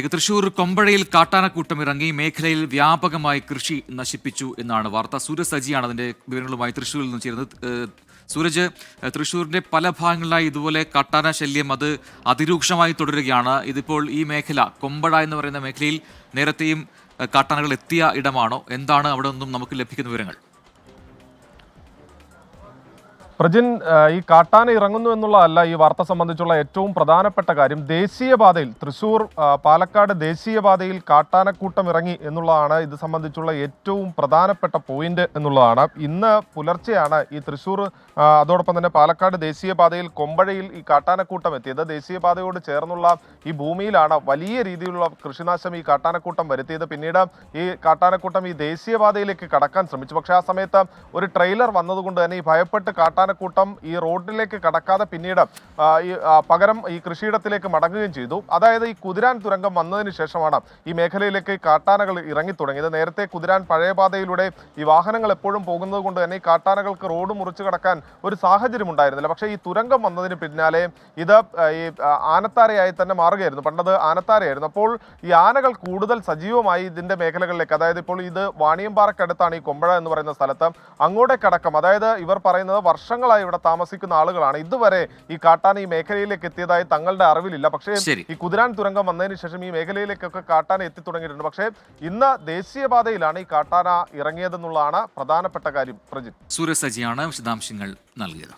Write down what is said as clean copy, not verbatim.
തൃശൂർ കൊമ്പഴയിൽ കാട്ടാനക്കൂട്ടം ഇറങ്ങി മേഖലയിൽ വ്യാപകമായി കൃഷി നശിപ്പിച്ചു എന്നാണ് വാർത്ത. സൂരജ് സജിയാണ് അതിന്റെ വിവരങ്ങളുമായി തൃശൂരിൽ നിന്ന് ചേരുന്നത്. സൂരജ്, തൃശൂരിന്റെ പല ഭാഗങ്ങളിലായി ഇതുപോലെ കാട്ടാന ശല്യം അത് അതിരൂക്ഷമായി തുടരുകയാണ്. ഇതിപ്പോൾ ഈ മേഖല കൊമ്പഴ എന്ന് പറയുന്ന മേഖലയിൽ നേരത്തെയും കാട്ടാനകൾ എത്തിയ ഇടമാണോ? എന്താണ് അവിടെ നിന്നും നമുക്ക് ലഭിക്കുന്ന വിവരങ്ങൾ? പ്രജിൻ, ഈ കാട്ടാന ഇറങ്ങുന്നു എന്നുള്ളതല്ല ഈ വാർത്ത സംബന്ധിച്ചുള്ള ഏറ്റവും പ്രധാനപ്പെട്ട കാര്യം. ദേശീയപാതയിൽ തൃശൂർ പാലക്കാട് ദേശീയപാതയിൽ കാട്ടാനക്കൂട്ടം ഇറങ്ങി എന്നുള്ളതാണ് ഇത് സംബന്ധിച്ചുള്ള ഏറ്റവും പ്രധാനപ്പെട്ട പോയിന്റ് എന്നുള്ളതാണ്. ഇന്ന് പുലർച്ചെയാണ് ഈ തൃശൂർ അതോടൊപ്പം തന്നെ പാലക്കാട് ദേശീയപാതയിൽ കൊമ്പഴയിൽ ഈ കാട്ടാനക്കൂട്ടം എത്തിയത്. ദേശീയപാതയോട് ചേർന്നുള്ള ഈ ഭൂമിയിലാണ് വലിയ രീതിയിലുള്ള കൃഷിനാശം ഈ കാട്ടാനക്കൂട്ടം വരുത്തിയത്. പിന്നീട് ഈ കാട്ടാനക്കൂട്ടം ഈ ദേശീയപാതയിലേക്ക് കടക്കാൻ ശ്രമിച്ചു. പക്ഷേ ആ സമയത്ത് ഒരു ട്രെയിലർ വന്നതുകൊണ്ട് തന്നെ ഈ ഭയപ്പെട്ട് കാട്ടാനക്കൂട്ടം ഈ റോഡിലേക്ക് കടക്കാതെ പിന്നീട് പകരം ഈ കൃഷിയിടത്തിലേക്ക് മടങ്ങുകയും ചെയ്തു. അതായത് ഈ കുതിരാൻ തുരങ്കം വന്നതിന് ശേഷമാണ് ഈ മേഖലയിലേക്ക് കാട്ടാനകൾ ഇറങ്ങി തുടങ്ങിയത്. നേരത്തെ കുതിരാൻ പഴയ പാതയിലൂടെ ഈ വാഹനങ്ങൾ എപ്പോഴും പോകുന്നത് കൊണ്ട് തന്നെ ഈ കാട്ടാനകൾക്ക് റോഡ് മുറിച്ച് കടക്കാൻ ഒരു സാഹചര്യം ഉണ്ടായിരുന്നില്ല. പക്ഷേ ഈ തുരങ്കം വന്നതിന് പിന്നാലെ ഇത് ഈ ആനത്താരയായി തന്നെ മാറുകയായിരുന്നു. പണ്ടത് ആനത്താരയായിരുന്നു. അപ്പോൾ ഈ ആനകൾ കൂടുതൽ സജീവമായി ഇതിന്റെ മേഖലകളിലേക്ക്, അതായത് ഇപ്പോൾ ഇത് വാണിയമ്പാറക്കടുത്താണ് ഈ കൊമ്പഴ എന്ന് പറയുന്ന സ്ഥലത്ത്, അങ്ങോട്ടേക്കടക്കം, അതായത് ഇവർ പറയുന്നത് വർഷങ്ങളായി ഇവിടെ താമസിക്കുന്ന ആളുകളാണ്. ഇതുവരെ ഈ കാട്ടാന ഈ മേഖലയിലേക്ക് എത്തിയതായി തങ്ങളുടെ അറിവിലില്ല. പക്ഷേ ഈ കുതിരാൻ തുരങ്കം വന്നതിന് ശേഷം ഈ മേഖലയിലേക്കൊക്കെ കാട്ടാന എത്തി തുടങ്ങിയിട്ടുണ്ട്. പക്ഷേ ഇന്ന് ദേശീയപാതയിലാണ് ഈ കാട്ടാന ഇറങ്ങിയതെന്നുള്ളതാണ് പ്രധാനപ്പെട്ട കാര്യം. പ്രജിത്ത്, സൂരജ് സജിയാണ് വിശദാംശങ്ങൾ നൽകിയത്.